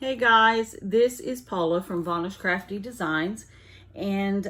Hey guys, this is Paula from Varnish Crafty Designs, and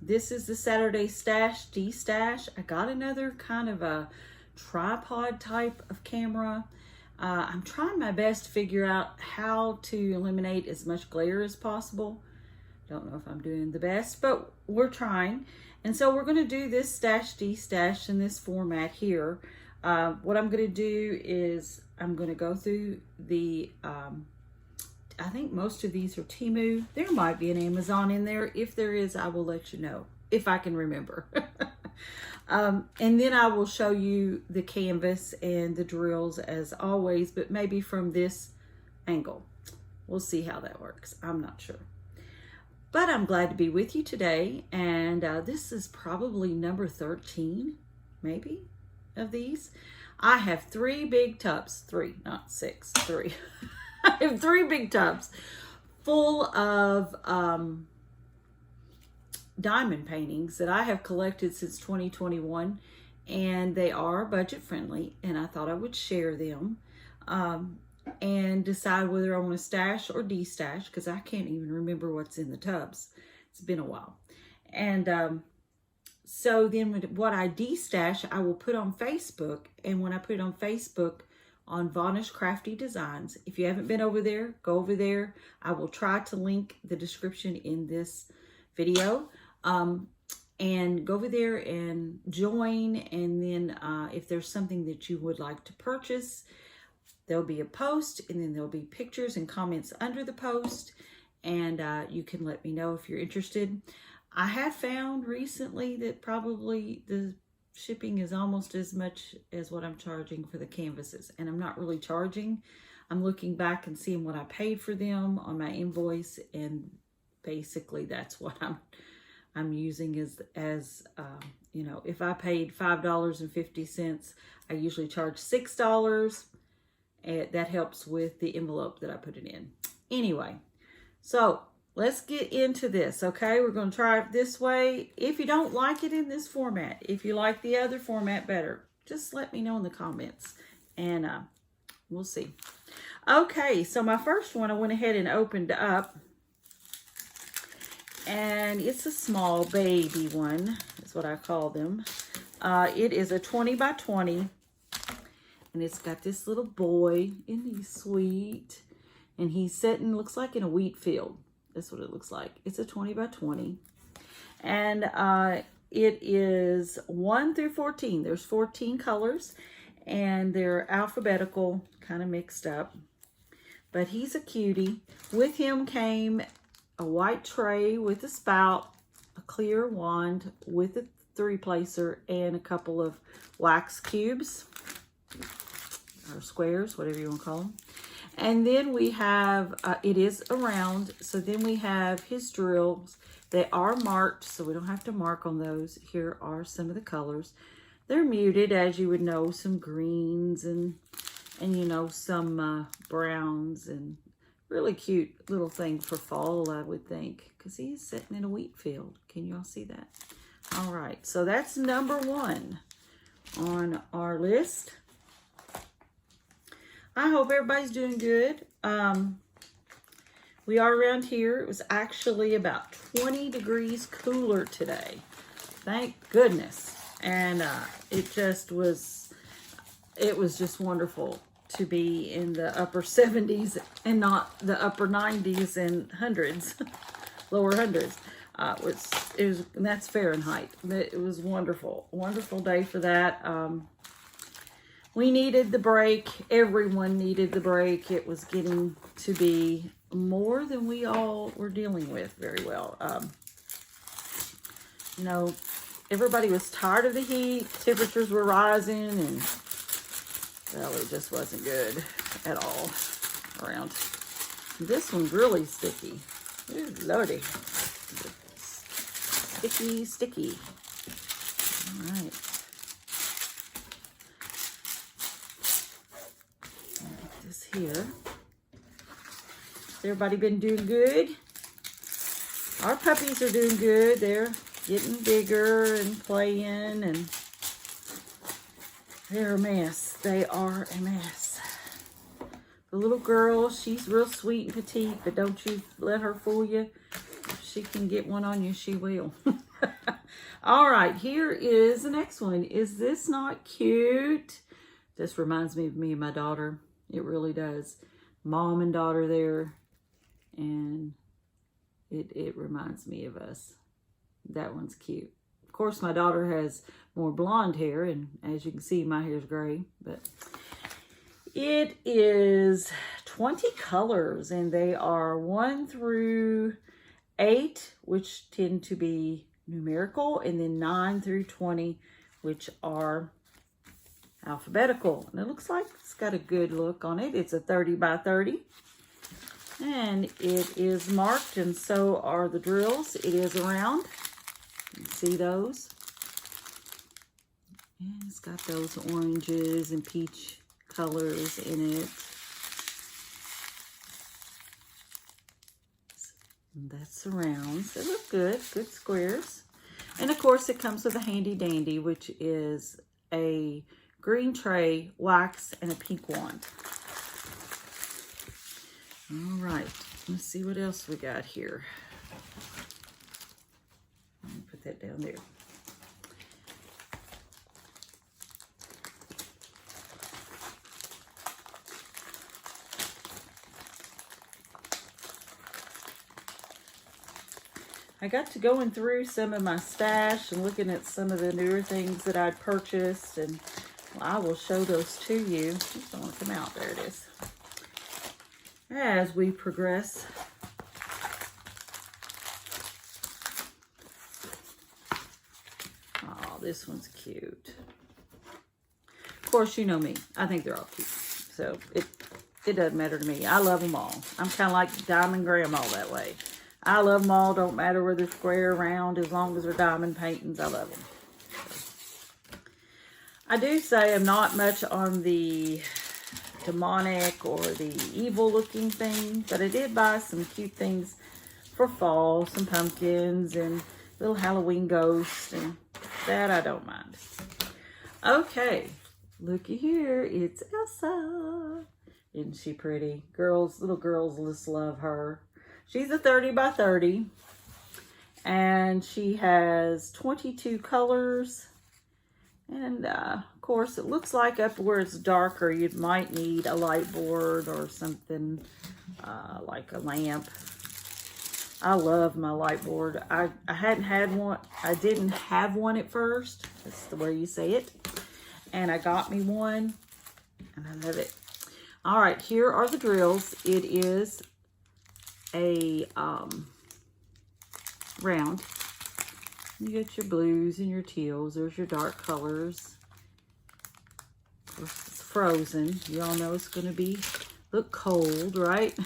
this is the Saturday Stash Destash. I got another kind of a tripod type of camera. I'm trying my best to figure out how to eliminate as much glare as possible. Don't know if I'm doing the best, but we're trying. And so we're going to do this Stash Destash in this format here. What I'm going to do is I'm going to go through the, I think most of these are Temu. There might be an Amazon in there. If there is, I will let you know, if I can remember. And then I will show you the canvas and the drills as always, but maybe from this angle. We'll see how that works. I'm not sure. But I'm glad to be with you today. And this is probably number 13, maybe, of these. I have 3 big tubs, 3, not 6, 3. I have 3 big tubs full of diamond paintings that I have collected since 2021, and they are budget friendly, and I thought I would share them and decide whether I want to stash or destash, because I can't even remember what's in the tubs. It's been a while. And so then what I destash, I will put on Facebook. And when I put it on Facebook, on Varnish Crafty Designs, if you haven't been over there, go over there. I will try to link the description in this video. And go over there and join. And then if there's something that you would like to purchase, there'll be a post, and then there'll be pictures and comments under the post. And you can let me know if you're interested. I have found recently that probably the shipping is almost as much as what I'm charging for the canvases. And I'm not really charging. I'm looking back and seeing what I paid for them on my invoice. And basically that's what I'm using as you know, if I paid $5.50, I usually charge $6. And that helps with the envelope that I put it in. Anyway, so let's get into this, okay? We're going to try it this way. If you don't like it in this format, if you like the other format better, just let me know in the comments, and we'll see. Okay, so my first one I went ahead and opened up, and it's a small baby one, is what I call them. It is a 20 by 20, and it's got this little boy, and he's sweet, and he's sitting, looks like in a wheat field. That's what it looks like. It's a 20 by 20. And it is 1 through 14. There's 14 colors. And they're alphabetical, kind of mixed up. But he's a cutie. With him came a white tray with a spout, a clear wand with a 3-placer, and a couple of wax cubes. Or squares, whatever you want to call them. And then we have, it is a round, so then we have his drills. They are marked, so we don't have to mark on those. Here are some of the colors. They're muted, as you would know, some greens and you know, some browns, and really cute little thing for fall, I would think, because he's sitting in a wheat field. Can you all see that? All right, so that's number 1 on our list. I hope everybody's doing good. We are around here. It was actually about 20 degrees cooler today. Thank goodness. And it was just wonderful to be in the upper 70s and not the upper 90s and hundreds, lower hundreds. It was, and that's Fahrenheit. It was wonderful. Wonderful day for that. We needed the break. Everyone needed the break. It was getting to be more than we all were dealing with very well. You know, everybody was tired of the heat. Temperatures were rising, and well, it just wasn't good at all around. This one's really sticky. Ooh, Lordy. Sticky, sticky. All right. Here. Has everybody been doing good? Our puppies are doing good. They're getting bigger and playing, and they're a mess. They are a mess. The little girl, she's real sweet and petite, but don't you let her fool you. If she can get one on you, she will. All right, here is the next one. Is this not cute? This reminds me of me and my daughter. It really does. Mom and daughter there. And it reminds me of us. That one's cute. Of course, my daughter has more blonde hair, and as you can see, my hair's gray. But it is 20 colors, and they are 1 through 8, which tend to be numerical, and then 9 through 20, which are alphabetical. And it looks like it's got a good look on it. It's a 30 by 30. And it is marked, and so are the drills. It is round. You can see those. And it's got those oranges and peach colors in it. And that's the rounds. They look good, good squares. And of course it comes with a handy dandy, which is a green tray, wax, and a pink wand. All right, let's see what else we got here. Let me put that down there. I got to going through some of my stash and looking at some of the newer things that I'd purchased, and I will show those to you. Just don't want to come out. There it is. As we progress. Oh, this one's cute. Of course, you know me. I think they're all cute. So it doesn't matter to me. I love them all. I'm kind of like Diamond Grandma that way. I love them all. Don't matter whether they're square or round, as long as they're diamond paintings. I love them. I do say I'm not much on the demonic or the evil looking thing, but I did buy some cute things for fall, some pumpkins and little Halloween ghosts, and that I don't mind. Okay, looky here. It's Elsa. Isn't she pretty? Little girls just love her. She's a 30 by 30, and she has 22 colors. And of course, it looks like up where it's darker, you might need a light board or something like a lamp. I love my light board. I hadn't had one. I didn't have one at first. That's the way you say it. And I got me one, and I love it. All right, here are the drills. It is a round. You get your blues and your teals. There's your dark colors. Of course, it's frozen. Y'all know it's going to look cold, right?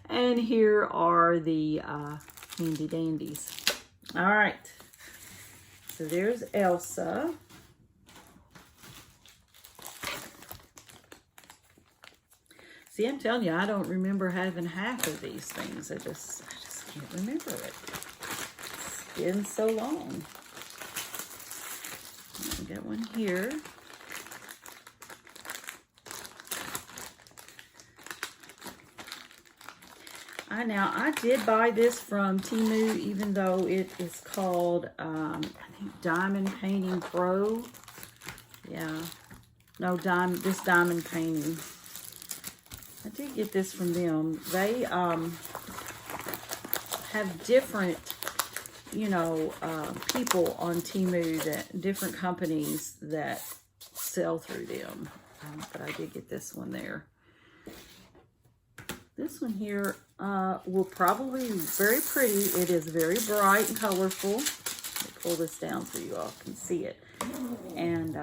And here are the handy dandies. All right. So there's Elsa. See, I'm telling you, I don't remember having half of these things. I just can't remember it. It's been so long. I got one here. I did buy this from Temu, even though it is called, I think Diamond Painting Pro. Yeah. No, this Diamond Painting. I did get this from them. They have different, people on Temu, different companies that sell through them. But I did get this one there. This one here will probably be very pretty. It is very bright and colorful. Let me pull this down so you all can see it. And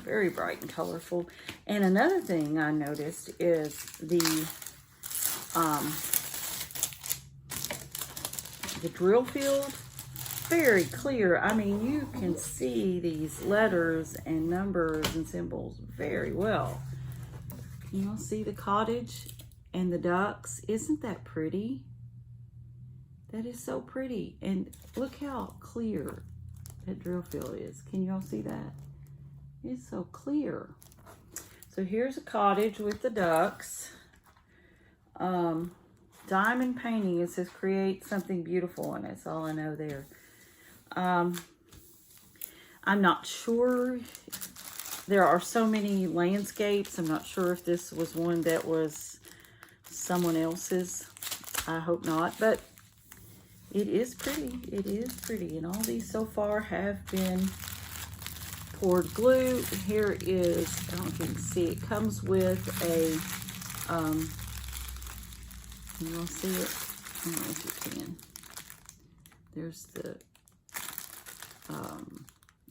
very bright and colorful. And another thing I noticed is the drill field, very clear. I mean, you can see these letters and numbers and symbols very well. You all see the cottage and the ducks? Isn't that pretty? That is so pretty. And look how clear that drill field is. Can you all see that? It's so clear. So here's a cottage with the ducks. Diamond painting, it says create something beautiful, and that's all I know there. I'm not sure. There are so many landscapes. I'm not sure if this was one that was someone else's. I hope not, but it is pretty. It is pretty, and all these so far have been poured glue. Here is, I don't know if you can see, it comes with a, you will see it? I don't know if you can. There's the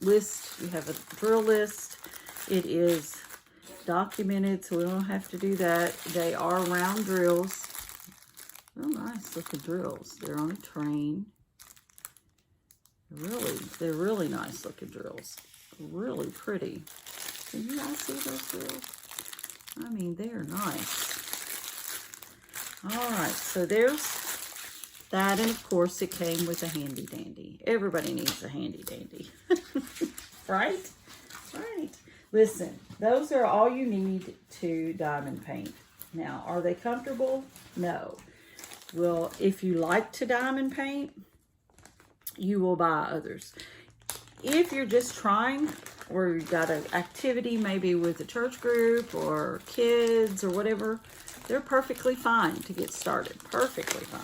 list. You have a drill list. It is documented, so we don't have to do that. They are round drills. Real nice looking drills. They're on a train. They're really nice looking drills. Really pretty. Can you guys see those drills? I mean, they're nice. All right, so there's that, and of course it came with a handy dandy. Everybody needs a handy dandy. Right? Right. Listen, those are all you need to diamond paint. Now, are they comfortable? No. Well, if you like to diamond paint, you will buy others. If you're just trying, or you've got an activity maybe with a church group or kids or whatever, they're perfectly fine to get started. Perfectly fine.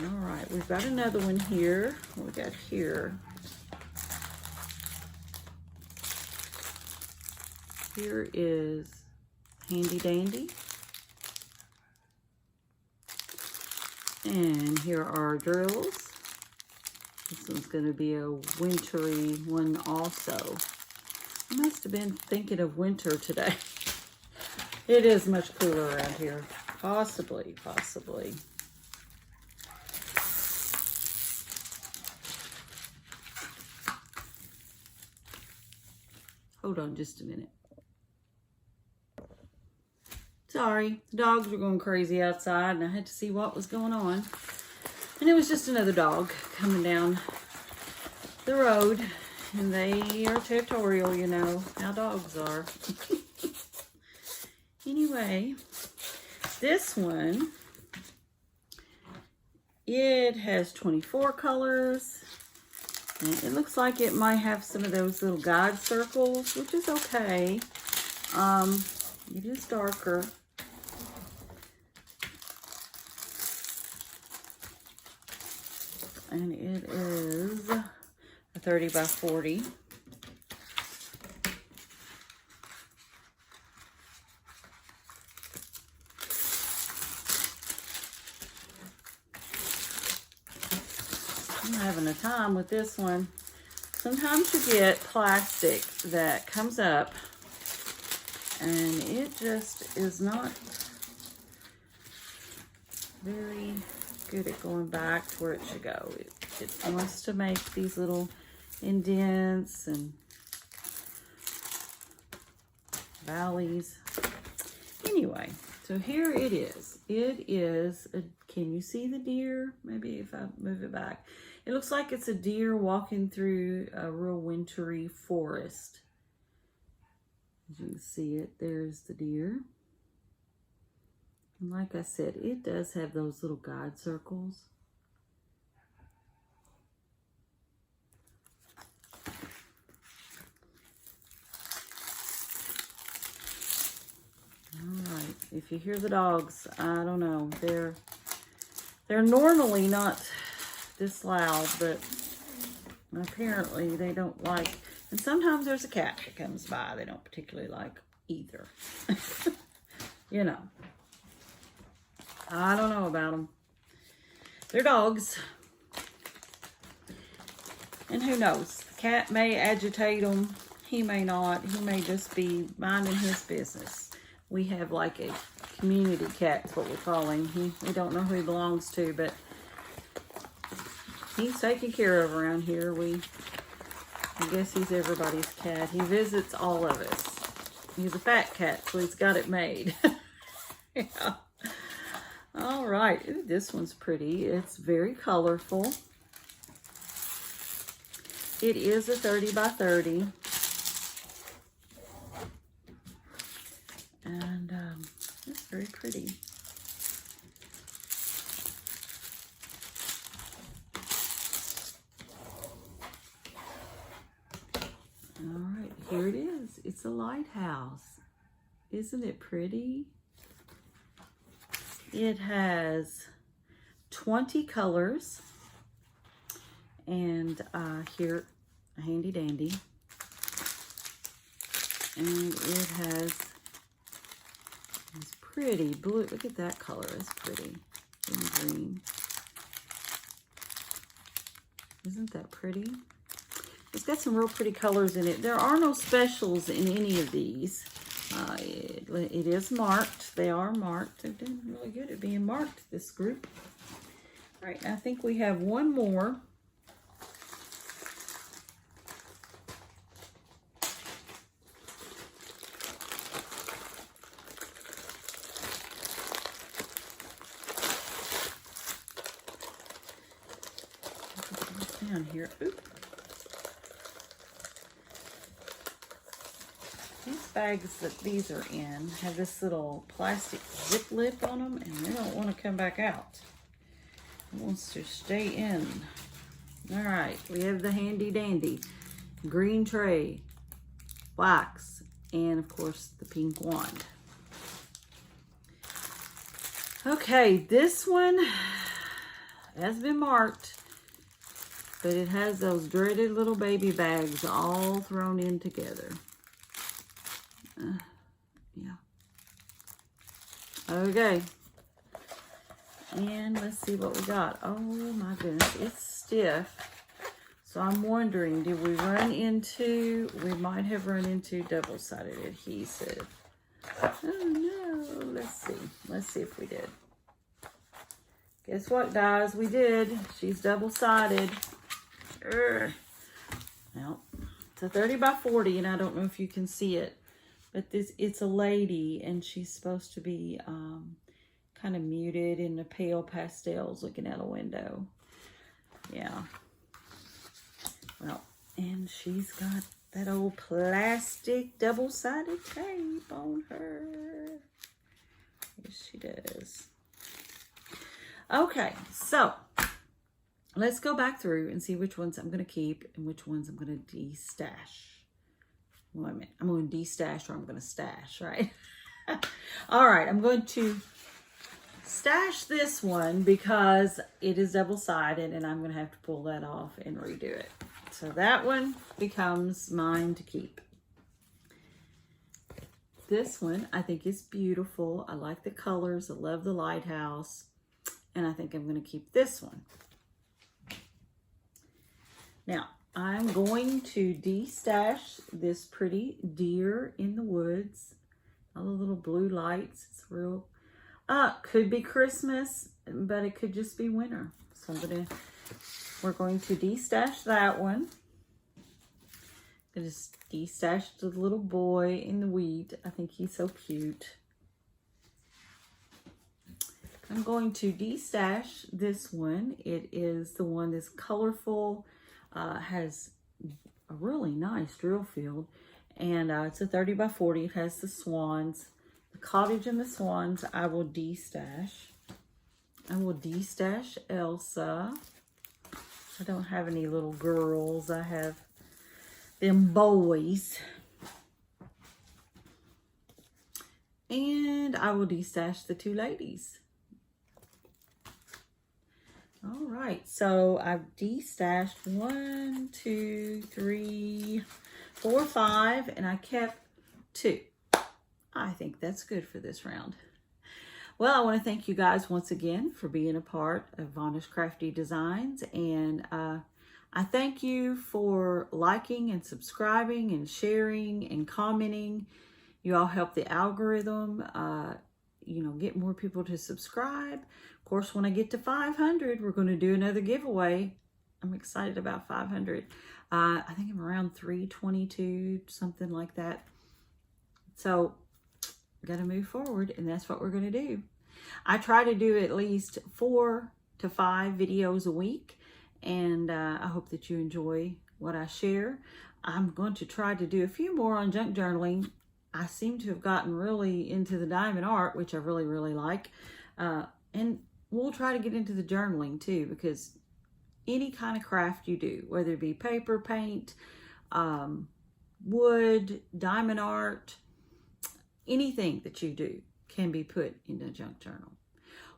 All right, we've got another one here. What we got here? Here is Handy Dandy. And here are drills. This one's going to be a wintry one also. I must have been thinking of winter today. It is much cooler around here. Possibly. Hold on just a minute. Sorry, the dogs were going crazy outside and I had to see what was going on. And it was just another dog coming down the road. And they are territorial, you know how dogs are. Anyway, this one, it has 24 colors. And it looks like it might have some of those little guide circles, which is okay. It is darker. And it is a 30 by 40. I'm having a time with this one. Sometimes you get plastic that comes up and it just is not very good at going back to where it should go. It wants to make these little indents and valleys. Anyway, so here it is. It is can you see the deer? Maybe if I move it back. It looks like it's a deer walking through a real wintry forest. As you can see it, there's the deer. And like I said, it does have those little guide circles. All right, if you hear the dogs, I don't know. They're normally not this loud, but apparently they don't like, and sometimes there's a cat that comes by they don't particularly like either. You know. I don't know about them. They're dogs. And who knows? The cat may agitate them. He may not. He may just be minding his business. We have like a community cat, is what we call him. We don't know who he belongs to, but he's taken care of around here. I guess he's everybody's cat. He visits all of us. He's a fat cat, so he's got it made. Yeah. All right, ooh, this one's pretty. It's very colorful. It is a 30 by 30. very pretty. All right, here it is. It's a lighthouse. Isn't it pretty? It has 20 colors. And here, a handy dandy. And it has this pretty blue. Look at that color. It's pretty. And green. Isn't that pretty? It's got some real pretty colors in it. There are no specials in any of these. It is marked. They are marked. They're doing really good at being marked, this group. All right, I think we have one more. Down here. Oop. These bags that these are in have this little plastic zip lip on them, and they don't want to come back out. It wants to stay in. All right, we have the handy dandy green tray, wax, and of course the pink wand. Okay, this one has been marked, but it has those dreaded little baby bags all thrown in together. Yeah. Okay. And let's see what we got. Oh my goodness, it's stiff. So I'm wondering, did we run into, we might have run into double-sided adhesive. Oh no, let's see. Let's see if we did. Guess what, guys? We did. She's double-sided. Well, it's a 30 by 40, and I don't know if you can see it, but it's a lady, and she's supposed to be kind of muted in the pale pastels looking out a window. Yeah. Well, and she's got that old plastic double-sided tape on her. Yes, she does. Okay, so let's go back through and see which ones I'm going to keep and which ones I'm going to de-stash. Wait a minute. I'm going to de-stash or I'm going to stash, right? All right, I'm going to stash this one because it is double-sided and I'm going to have to pull that off and redo it. So that one becomes mine to keep. This one I think is beautiful. I like the colors. I love the lighthouse. And I think I'm going to keep this one. Now, I'm going to de-stash this pretty deer in the woods. All the little blue lights. It's real. Could be Christmas, but it could just be winter. So we're going to de-stash that one. I just de-stashed the little boy in the wheat. I think he's so cute. I'm going to de-stash this one. It is the one that's colorful, has a really nice drill field, and it's a 30 by 40. It has the swans, the cottage and the swans. I will de-stash. I will de-stash Elsa. I don't have any little girls. I have them boys. And I will de-stash the two ladies. All right, so I've de-stashed 1, 2, 3, 4, 5, and I kept 2. I think that's good for this round. Well, I want to thank you guys once again for being a part of Vonna's Crafty Designs, and I thank you for liking and subscribing and sharing and commenting. You all help the algorithm, get more people to subscribe. Of course, when I get to 500, we're going to do another giveaway. I'm excited about 500. I think I'm around 322, something like that. So, got to move forward, and that's what we're going to do. I try to do at least 4 to 5 videos a week, and I hope that you enjoy what I share. I'm going to try to do a few more on junk journaling I seem to have gotten really into the diamond art, which I really, really like. And we'll try to get into the journaling too, because any kind of craft you do, whether it be paper, paint, wood, diamond art, anything that you do can be put in a junk journal.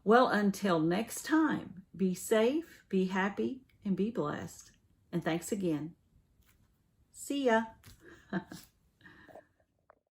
Well, until next time, be safe, be happy, and be blessed. And thanks again. See ya.